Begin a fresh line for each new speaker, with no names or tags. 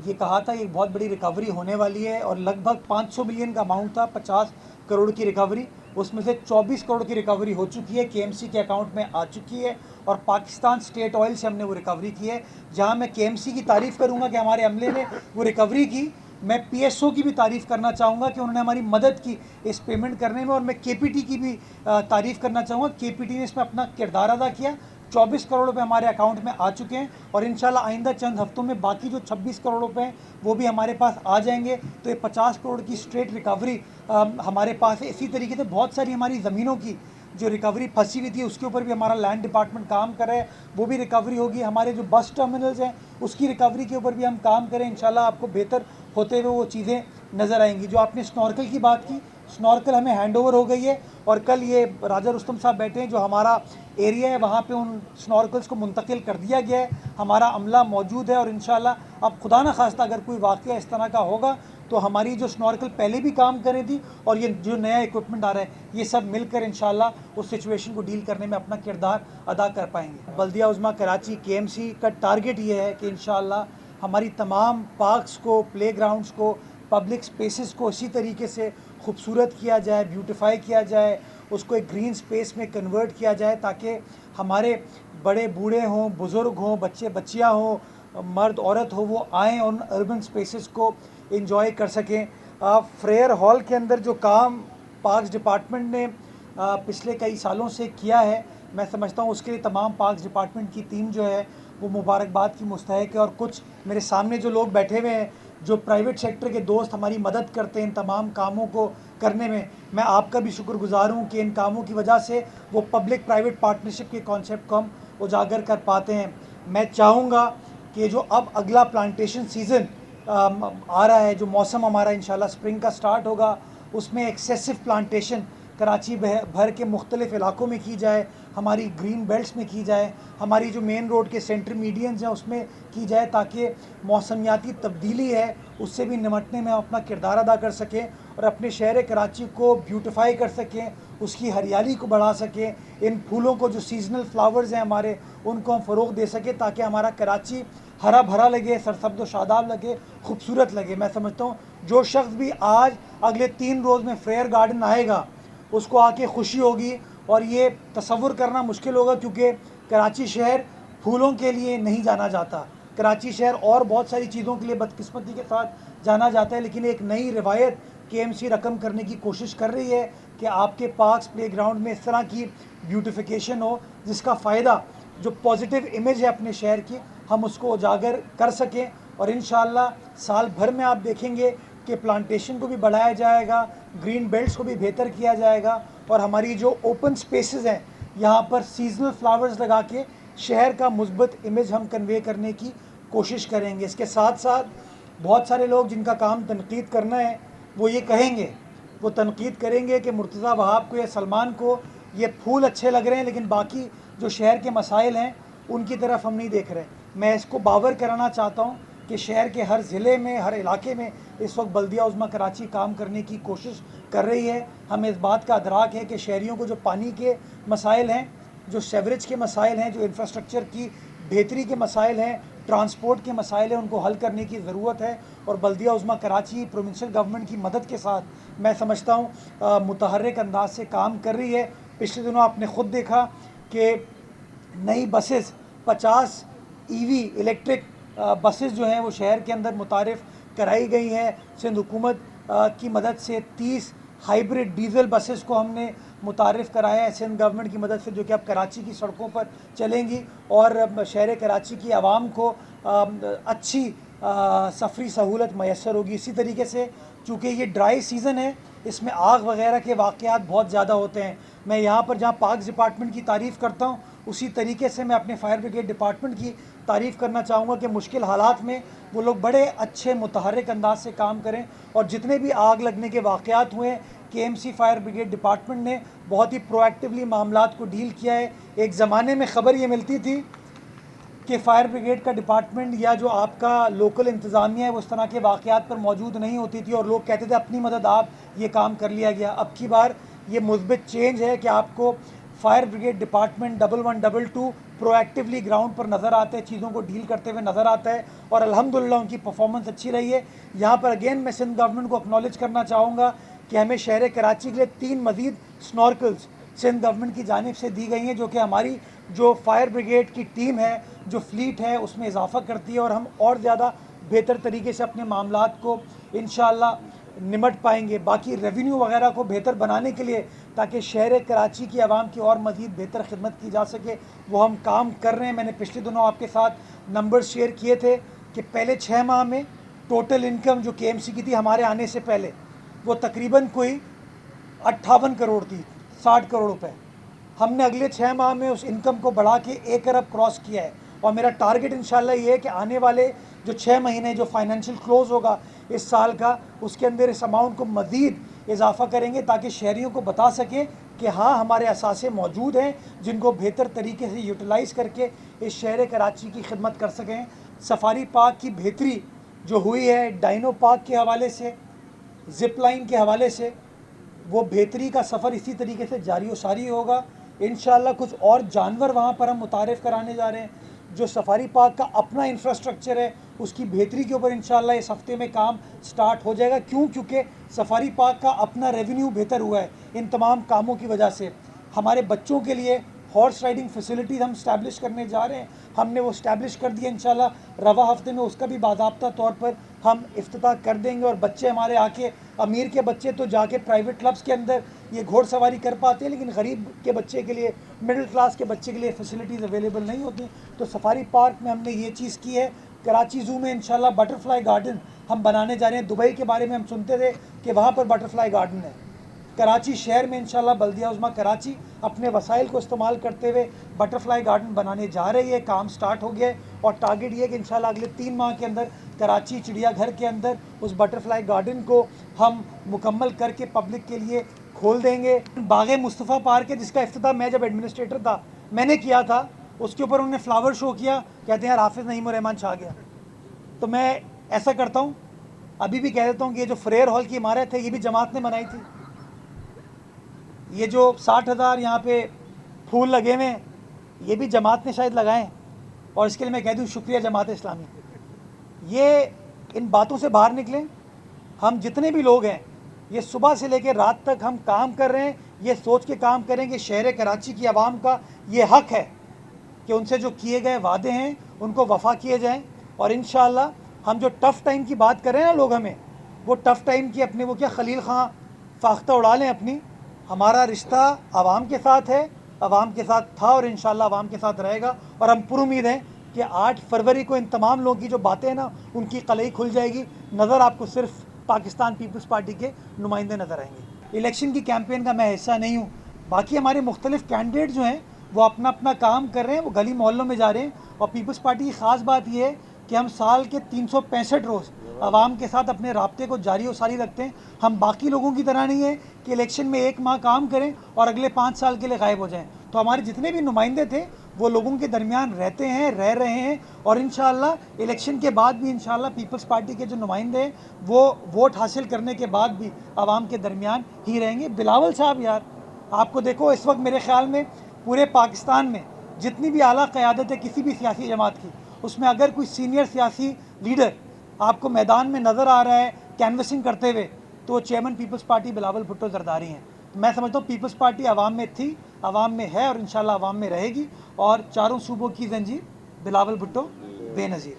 ये कहा था, ये बहुत बड़ी रिकवरी होने वाली है और लगभग 500 मिलियन का अमाउंट था, 50 करोड़ की रिकवरी, उसमें से 24 करोड़ की रिकवरी हो चुकी है, केएमसी के अकाउंट में आ चुकी है और पाकिस्तान स्टेट ऑयल से हमने वो रिकवरी की है। जहां मैं केएमसी की तारीफ़ करूंगा कि हमारे अमले ने वो रिकवरी की, मैं पीएसओ की भी तारीफ़ करना चाहूँगा कि उन्होंने हमारी मदद की इस पेमेंट करने में, और मैं केपीटी की भी तारीफ़ करना चाहूँगा। केपीटी ने इसमें अपना किरदार अदा किया। 24 करोड़ रुपए हमारे अकाउंट में आ चुके हैं और इंशाल्लाह आइंदा चंद हफ्तों में बाकी जो 26 करोड़ रुपए हैं वो भी हमारे पास आ जाएंगे। तो ये 50 करोड़ की स्ट्रेट रिकवरी हमारे पास है। इसी तरीके से बहुत सारी हमारी ज़मीनों की जो रिकवरी फंसी हुई थी उसके ऊपर भी हमारा लैंड डिपार्टमेंट काम कर रहा है, वो भी रिकवरी होगी। हमारे जो बस टर्मिनल्स हैं उसकी रिकवरी के ऊपर भी हम काम करें, इंशाल्लाह आपको बेहतर होते हुए वो चीज़ें नज़र आएंगी। जो आपने स्नॉर्कल की बात की, स्नॉर्कल हमें हैंडओवर हो गई है और कल ये राजा रुस्तम साहब बैठे हैं, जो हमारा एरिया है वहाँ पे उन स्नॉर्कल्स को मुंतकिल कर दिया गया है। हमारा अमला मौजूद है और इंशाल्लाह अब खुदा न खास्ता अगर कोई वाक़या इस तरह का होगा तो हमारी जो स्नॉर्कल पहले भी काम कर रही थी और ये जो नया इक्विपमेंट आ रहा है, ये सब मिलकर इंशाल्लाह उस सिचुएशन को डील करने में अपना किरदार अदा कर पाएंगे। बल्दिया उज़्मा कराची केएमसी का टारगेट ये है कि इंशाल्लाह हमारी तमाम पार्क्स को, प्ले ग्राउंड्स को, पब्लिक स्पेसेस को इसी तरीके से खूबसूरत किया जाए, ब्यूटिफाई किया जाए, उसको एक ग्रीन स्पेस में कन्वर्ट किया जाए ताकि हमारे बड़े बूढ़े हों, बुज़ुर्ग हों, बच्चे बच्चियाँ हों, मर्द औरत हो, वो आएँ उन अर्बन स्पेसेस को इंजॉय कर सकें। फ्रेयर हॉल के अंदर जो काम पार्क्स डिपार्टमेंट ने पिछले कई सालों से किया है, मैं समझता हूँ उसके लिए तमाम पार्क्स डिपार्टमेंट की टीम जो है वो मुबारकबाद की मुस्तहिक है। और कुछ मेरे सामने जो लोग बैठे हुए हैं, जो प्राइवेट सेक्टर के दोस्त हमारी मदद करते हैं इन तमाम कामों को करने में, मैं आपका भी शुक्रगुजार हूँ कि इन कामों की वजह से वो पब्लिक प्राइवेट पार्टनरशिप के कॉन्सेप्ट को हम उजागर कर पाते हैं। मैं चाहूँगा कि जो अब अगला प्लांटेशन सीज़न आ रहा है, जो मौसम हमारा इंशाल्लाह स्प्रिंग का स्टार्ट होगा, उसमें एक्सेसिव प्लांटेशन कराची भर के मुख्तलिफ़ इलाकों में की जाए, हमारी ग्रीन बेल्ट्स में की जाए, हमारी जो मेन रोड के सेंटर मीडियंस हैं उसमें की जाए, ताकि मौसमियाती तब्दीली है उससे भी निमटने में हम अपना किरदार अदा कर सकें और अपने शहर कराची को ब्यूटिफाई कर सकें, उसकी हरियाली को बढ़ा सकें। इन फूलों को, जो सीजनल फ्लावर्स हैं हमारे, उनको हम फ़रोग़ दे सकें ताकि हमारा कराची हरा भरा लगे, सरसब्ज़ व शादाब लगे, खूबसूरत लगे। मैं समझता हूँ जो शख्स भी आज अगले 3 रोज़ में फ्रेयर गार्डन आएगा उसको आके खुशी होगी। और ये तसव्वुर करना मुश्किल होगा क्योंकि कराची शहर फूलों के लिए नहीं जाना जाता, कराची शहर और बहुत सारी चीज़ों के लिए बदकिस्मती के साथ जाना जाता है। लेकिन एक नई रिवायत केएमसी रकम करने की कोशिश कर रही है कि आपके पार्क्स, प्ले ग्राउंड में इस तरह की ब्यूटिफिकेशन हो जिसका फ़ायदा, जो पॉजिटिव इमेज है अपने शहर की, हम उसको उजागर कर सकें। और इंशाल्लाह साल भर में आप देखेंगे कि प्लांटेशन को भी बढ़ाया जाएगा, ग्रीन बेल्ट्स को भी बेहतर किया जाएगा और हमारी जो ओपन स्पेसेस हैं यहाँ पर सीजनल फ्लावर्स लगा के शहर का मुस्बत इमेज हम कन्वे करने की कोशिश करेंगे। इसके साथ साथ बहुत सारे लोग जिनका काम तनकीद करना है वो ये कहेंगे, वो तनकीद करेंगे कि मुर्तज़ा वहाब को या सलमान को ये फूल अच्छे लग रहे हैं लेकिन बाकी जो शहर के मसाइल हैं उनकी तरफ हम नहीं देख रहे। मैं इसको बावर कराना चाहता हूँ कि शहर के हर ज़िले में, हर इलाके में इस वक्त बल्दिया उज़्मा कराची काम करने की कोशिश कर रही है। हमें इस बात का अदराक है कि शहरियों को जो पानी के मसाइल हैं, जो सेवरेज के मसाइल हैं, जो इंफ्रास्ट्रक्चर की बेहतरी के मसाइल हैं, ट्रांसपोर्ट के मसाइल हैं, उनको हल करने की ज़रूरत है। और बल्दिया उज़्मा कराची प्रोविंशियल गवर्नमेंट की मदद के साथ मैं समझता हूँ मुतहर्रिक अंदाज से काम कर रही है। पिछले दिनों आपने ख़ुद देखा कि नई बसेस 50 ईवी इलेक्ट्रिक बसेस जो हैं वो शहर के अंदर मुतारिफ़ कराई गई हैं। सिंध हुकूमत की मदद से 30 हाइब्रिड डीज़ल बसेस को हमने मुतारिफ़ कराया है सिंध गवर्नमेंट की मदद से, जो कि अब कराची की सड़कों पर चलेंगी और शहर कराची की आवाम को अच्छी सफरी सहूलत मैसर होगी। इसी तरीके से चूँकि ये ड्राई सीज़न है, इसमें आग वगैरह के वाक़यात बहुत ज़्यादा होते हैं। मैं यहाँ पर जहाँ पार्क्स डिपार्टमेंट की तारीफ़ करता हूँ, उसी तरीके से मैं अपने फायर ब्रिगेड डिपार्टमेंट की तारीफ़ करना चाहूँगा कि मुश्किल हालात में वो लोग बड़े अच्छे मुतहर्रिक अंदाज से काम करें। और जितने भी आग लगने के वाक़यात हुए, केएमसी फायर ब्रिगेड डिपार्टमेंट ने बहुत ही प्रोएक्टिवली मामलात को डील किया है। एक ज़माने में ख़बर ये मिलती थी कि फ़ायर ब्रिगेड का डिपार्टमेंट या जो आपका लोकल इंतज़ामिया है वो इस तरह के वाक़यात पर मौजूद नहीं होती थी और लोग कहते थे अपनी मदद आप, ये काम कर लिया गया। अब की बार ये मुस्बित चेंज है कि आपको fire brigade department 1122 proactively ground पर नज़र आते हैं, चीज़ों को डील करते हुए नज़र आता है और अल्हम्दुलिल्लाह उनकी परफॉर्मेंस अच्छी रही है। यहाँ पर अगेन मैं सिंध गवर्नमेंट को एक्नॉलेज करना चाहूँगा कि हमें शहर कराची के लिए 3 मज़ीद स्नॉर्कल्स सिंध गवर्नमेंट की जानिब से दी गई हैं, जो कि हमारी जो फायर ब्रिगेड की टीम है, जो फ्लीट है, उसमें इजाफा करती है और हम और ज़्यादा बेहतर तरीके से अपने मामलात को इंशाअल्लाह निमट पाएंगे। बाकी रेवेन्यू वगैरह को बेहतर बनाने के लिए, ताकि शहर कराची की आवाम की और मज़ीद बेहतर खिदमत की जा सके, वो हम काम कर रहे हैं। मैंने पिछले दिनों आपके साथ नंबर शेयर किए थे कि पहले 6 माह में टोटल इनकम जो KMC की थी हमारे आने से पहले, वो तकरीबन कोई 58 करोड़ थी, 60 करोड़ रुपए। हमने अगले 6 माह में उस इनकम को बढ़ा के 1 अरब क्रॉस किया है और मेरा टारगेट इंशाल्लाह ये है कि आने वाले जो 6 महीने जो फाइनेंशियल क्लोज़ होगा इस साल का, उसके अंदर इस अमाउंट को मज़ीद इजाफा करेंगे, ताकि शहरियों को बता सकें कि हाँ, हमारे असासे मौजूद हैं जिनको बेहतर तरीके से यूटिलाइज़ करके इस शहर कराची की खिदमत कर सकें। सफारी पार्क की बेहतरी जो हुई है डाइनो पार्क के हवाले से, ज़िप लाइन के हवाले से, वो बेहतरी का सफ़र इसी तरीके से जारी व सारी होगा। इंशाअल्लाह कुछ और जानवर वहाँ पर हम मुतारिफ़ कराने जा रहे हैं। जो सफारी पार्क का अपना इंफ्रास्ट्रक्चर है उसकी बेहतरी के ऊपर इंशाअल्लाह इस हफ्ते में काम स्टार्ट हो जाएगा। क्योंकि सफारी पार्क का अपना रेवेन्यू बेहतर हुआ है इन तमाम कामों की वजह से। हमारे बच्चों के लिए हॉर्स राइडिंग फैसिलिटीज़ हम स्टैब्लिश करने जा रहे हैं, हमने वो स्टैब्लिश कर दिया। इंशाल्लाह रवा हफ्ते में उसका भी बाज़ाब्ता तौर पर हम इफ्तिताह कर देंगे और बच्चे हमारे आके, अमीर के बच्चे तो जाके प्राइवेट क्लब्स के अंदर ये घोड़सवारी कर पाते हैं, लेकिन गरीब के बच्चे के लिए, मिडिल क्लास के बच्चे के लिए फैसिलिटीज़ अवेलेबल नहीं होती। तो सफारी पार्क में हमने ये चीज़ की है। कराची ज़ू में इंशाल्लाह बटरफ्लाई गार्डन हम बनाने जा रहे हैं। दुबई के बारे में हम सुनते थे कि वहाँ पर बटरफ्लाई गार्डन है, कराची शहर में इंशाल्लाह बल्दिया उज़्मा कराची अपने वसाइल को इस्तेमाल करते हुए बटरफ्लाई गार्डन बनाने जा रही है। काम स्टार्ट हो गया है और टारगेट ये है कि इंशाल्लाह अगले 3 माह के अंदर कराची चिड़ियाघर के अंदर उस बटरफ्लाई गार्डन को हम मुकम्मल करके पब्लिक के लिए खोल देंगे। बाग़े मुस्तफ़ा पार्क है जिसका इफ्तिताह मैं जब एडमिनिस्ट्रेटर था मैंने किया था, उसके ऊपर उन्होंने फ्लावर शो किया, कहते हैं यार हाफिज़ नईम रहमान छा गया। तो मैं ऐसा करता हूँ, अभी भी कह देता हूँ कि ये जो फ्रेयर हॉल की इमारत है ये भी जमात ने बनाई थी। ये जो 60,000 यहाँ पे फूल लगे हुए हैं ये भी जमात ने शायद लगाए, और इसके लिए मैं कह दूँ शुक्रिया जमात इस्लामी। ये इन बातों से बाहर निकलें। हम जितने भी लोग हैं ये सुबह से लेकर रात तक हम काम कर रहे हैं, ये सोच के काम करें कि शहर कराची की आवाम का ये हक़ है कि उनसे जो किए गए वादे हैं उनको वफ़ा किए जाएँ। और इंशाअल्लाह हम जो टफ़ टाइम की बात कर रहे हैं ना लोग, हमें वो टफ़ टाइम की अपने वो क्या खलील खां फाख्ता उड़ा लें अपनी। हमारा रिश्ता आवाम के साथ है, आवाम के साथ था और इंशाअल्लाह आवाम के साथ रहेगा। और हम पुरुमीद हैं कि 8 फरवरी को इन तमाम लोगों की जो बातें हैं ना उनकी कलई खुल जाएगी। नज़र आपको सिर्फ पाकिस्तान पीपल्स पार्टी के नुमाइंदे नज़र आएंगे। इलेक्शन की कैंपेन का मैं हिस्सा नहीं हूँ, बाकी हमारे मुख्तलिफ कैंडिडेट जो हैं वो अपना अपना काम कर रहे हैं, वो गली मोहल्लों में जा रहे हैं। और पीपल्स पार्टी की ख़ास बात ये है कि हम साल के 365 रोज़ आवाम के साथ अपने राब्ते को जारी और सारी रखते हैं। हम बाकी लोगों की तरह नहीं है कि इलेक्शन में 1 माह काम करें और अगले 5 साल के लिए गायब हो जाएं। तो हमारे जितने भी नुमाइंदे थे वो लोगों के दरमियान रहते हैं, रह रहे हैं, और इंशाअल्लाह इलेक्शन के बाद भी इंशाअल्लाह पीपल्स पार्टी के जो नुमाइंदे हैं वो वोट हासिल करने के बाद भी आवाम के दरमियान ही रहेंगे। बिलावल साहब यार, आपको देखो इस वक्त मेरे ख्याल में पूरे पाकिस्तान में जितनी भी आला क़यादत है किसी भी सियासी जमात की, उसमें अगर कोई सीनियर सियासी लीडर आपको मैदान में नज़र आ रहा है कैनवसिंग करते हुए, तो वो चेयरमैन पीपल्स पार्टी बिलावल भुट्टो जरदारी हैं। मैं समझता हूँ पीपल्स पार्टी आवाम में थी, आवाम में है और इंशाल्लाह आवाम में रहेगी। और चारों सूबों की जंजीर बिलावल भुट्टो बेनज़ीर।